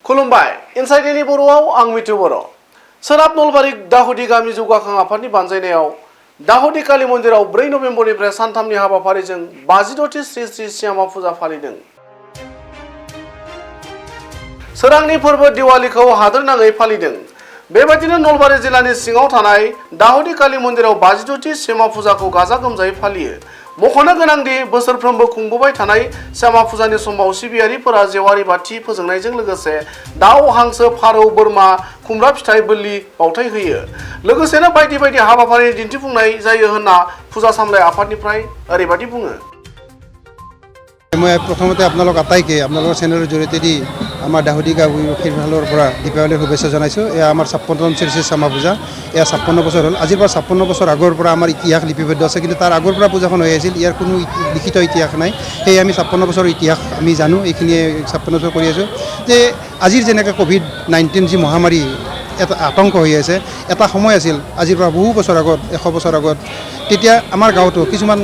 खुलुमबाय इनसाइडनि बर'आव आं मिथु बर'। सोनाब नलबारि दाहुदि गामि जौगाखां आफादनि बानजायनायाव दाहुदि काली मन्दिराव 4 नभेम्बरनिफ्राय सानथामनि हाबाफारिजों 56थि श्री श्री श्यामा फुजा फालिदों। सोरांनि फोरबो दिवालीखौ हादोरनाङै फालिदों। बेबायदिनो नलबारि जिल्लानि सिङाव थानाय दाहुदि काली मन्दिराव 56थि श्यामा फुजाखौ गाजा गोमजायै फालियो। मख'नो गोनांदि बोसोरफ्रोमबो खुंबोबाय थानाय श्यामा फुजानि समाव सिबियारिफोरा जेवारि बाथि फोजोंनायजों लोगोसे दाउ, हांसो, फारौ, बोरमा, खुमब्रा फिथाइ बोलि बावथाय होयो। लोगोसेनो बायदि बायदि हाबाफारि दिन्थिफुंनाय जायो होनना फुजा सामलाय आफादनिफ्राय ओरैबायदि बुङो। मैं प्रथमते आपनालोक आटाइके आपनालोকৰ চেনেলৰ জৰিয়তে দি আমাৰ দাহুদি গাঁও ফিৰফালৰ পৰা দীপাৱলীৰ শুভেচ্ছা জনাইছোঁ। এয়া আমাৰ 56তম শ্ৰী শ্ৰী শ্যামা পূজা। এয়া 56 বছৰ হ'ল। আজিৰ পৰা 56 বছৰ আগৰ পৰা আমাৰ ইতিহাস লিপিবদ্ধ আছে, কিন্তু তাৰ আগৰ পৰা পূজাখন হৈ আছিল। ইয়াৰ কোনো লিখিত ইতিহাস নাই। সেয়ে আমি 56 বছৰৰ ইতিহাস আমি জানো, এইখিনিয়ে 56 বছৰ কৰি আছোঁ। যে আজিৰ যেনেকৈ COVID-19 যি মহামাৰী এটা আতংক হৈ আছে, এটা সময় আছিল আজিৰ পৰা বহু বছৰ আগত, 100 বছৰ আগত, তেতিয়া আমাৰ গাঁৱতো কিছুমান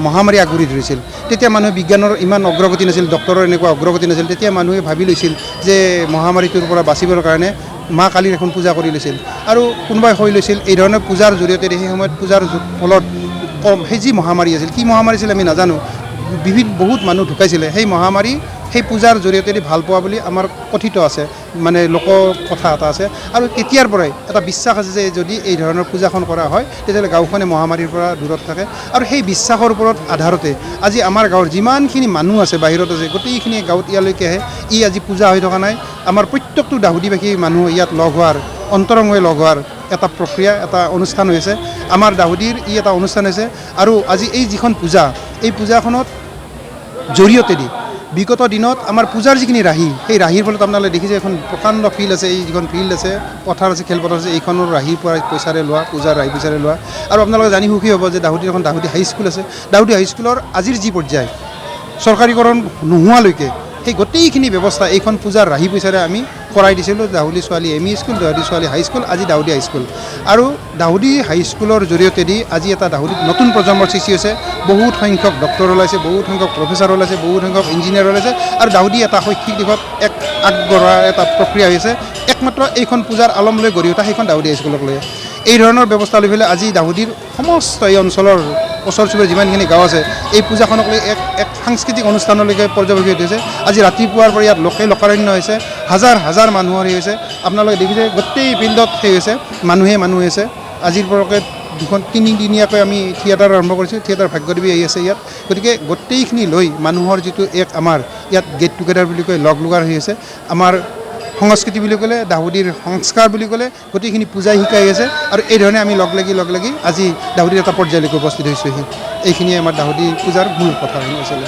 মহামাৰী আগুৰি ধৰিছিল। তেতিয়া মানুহে বিজ্ঞানৰ ইমান অগ্ৰগতি নাছিল, ডক্টৰৰ এনেকুৱা অগ্ৰগতি নাছিল। তেতিয়া মানুহে ভাবি লৈছিল যে মহামাৰীটোৰ পৰা বাচিবৰ কাৰণে মা কালীৰ এখন পূজা কৰি লৈছিল, আৰু কোনোবাই হৈ লৈছিল এই ধৰণৰ পূজাৰ জৰিয়তে। সেই সময়ত পূজাৰ ফলত সেই যি মহামাৰী আছিল, কি মহামাৰী আছিল আমি নাজানো, বহুত মানুহ ঢুকাইছিলে। সেই মহামাৰী সেই পূজাৰ জৰিয়তে ভাল পোৱা বুলি আমাৰ কথিত আছে, মানে লোক কথা এটা আছে। আৰু তেতিয়াৰ পৰাই এটা বিশ্বাস আছে যে যদি এই ধৰণৰ পূজাখন কৰা হয় তেতিয়াহ'লে গাঁওখনে মহামাৰীৰ পৰা দূৰত থাকে। আৰু সেই বিশ্বাসৰ ওপৰত আধাৰতে আজি আমাৰ গাঁৱৰ যিমানখিনি মানুহ আছে, বাহিৰত আছে, গোটেইখিনি গাঁৱত ইয়ালৈকে আহে। আজি পূজা হৈ থকা নাই, আমাৰ প্ৰত্যেকটো দাহুদিবাসী মানুহ ইয়াত লগ হোৱাৰ, অন্তৰংগই লগ হোৱাৰ এটা প্ৰক্ৰিয়া, এটা অনুষ্ঠান হৈছে। আমাৰ দাহুদিৰ এটা অনুষ্ঠান হৈছে। আৰু আজি এই যিখন পূজা, এই পূজাখনত জৰিয়তে দি বিগত দিনত আমাৰ পূজাৰ যিখিনি ৰাহি, সেই ৰাহিৰ ফলত আপোনালোকে দেখিছে এখন প্ৰকাণ্ড ফিল্ড আছে, এই যিখন ফিল্ড আছে, পথাৰ আছে, খেলপথাৰ আছে, এইখনৰ ৰাহিৰ পৰা পইচাৰে লোৱা, পূজাৰ ৰাহি পইচাৰে লোৱা। আৰু আপোনালোকে জানি সুখী হ'ব যে দাহুদিৰ এখন দাহুদি হাইস্কুল আছে। দাহুদি হাইস্কুলৰ আজিৰ যি পৰ্যায় চৰকাৰীকৰণ নোহোৱালৈকে সেই গোটেইখিনি ব্যৱস্থা এইখন পূজাৰ ৰাহি পইচাৰে আমি কৰাই দিছিলোঁ। দাহুদি ছোৱালী এম ই স্কুল, দাহুদি ছোৱালী হাইস্কুল, আজি দাহুদি হাইস্কুল। আৰু দাহুদি হাইস্কুলৰ জৰিয়তে দি আজি এটা দাহুদিত নতুন প্ৰজন্মৰ সৃষ্টি হৈছে। বহুত সংখ্যক ডক্টৰ ওলাইছে, বহুত সংখ্যক প্ৰফেচাৰ ওলাইছে, বহুত সংখ্যক ইঞ্জিনিয়াৰ ওলাইছে। আৰু দাহুদি এটা শৈক্ষিক দিশত এক আগবঢ়া এটা প্ৰক্ৰিয়া হৈছে। একমাত্ৰ এইখন পূজাৰ আলম লৈ গঢ়ি উঠা সেইখন দাহুদি হাইস্কুলক লৈ এই ধৰণৰ ব্যৱস্থা লৈ পেলাই আজি দাহুদিৰ সমস্ত এই অঞ্চলৰ ওচৰ চুবুৰীয়া যিমানখিনি গাঁও আছে, এই পূজাখনক লৈ এক সাংস্কৃতিক অনুষ্ঠানলৈকে পৰ্যবেক্ষিত হৈছে। আজি ৰাতিপুৱাৰ পৰা ইয়াত লোকাৰণ্য হৈছে, হাজাৰ হাজাৰ মানুহৰ হৈছে। আপোনালোকে দেখিছে গোটেই ফিল্ডত সেই হৈছে, মানুহে হৈছে। আজিৰ পৰকে 2-3 দিনীয়াকৈ আমি থিয়েটাৰ আৰম্ভ কৰিছোঁ। থিয়েটাৰ ভাগ্যদেৱী আহি আছে ইয়াত। গতিকে গোটেইখিনি লৈ মানুহৰ যিটো আমাৰ ইয়াত গেট টুগেডাৰ বুলি কয়, লগ লগাৰ হৈ আছে। আমাৰ সংস্কৃতি বুলি ক'লে, দাহুদিৰ সংস্কাৰ বুলি ক'লে গোটেইখিনি পূজাই শিকাই আছে। আৰু এই ধৰণে আমি লগ লাগি আজি দাহুদিৰ এটা পৰ্যায়লৈকে উপস্থিত হৈছোঁহি। এইখিনিয়ে আমাৰ দাহুদি পূজাৰ মূল কথা আছিলে।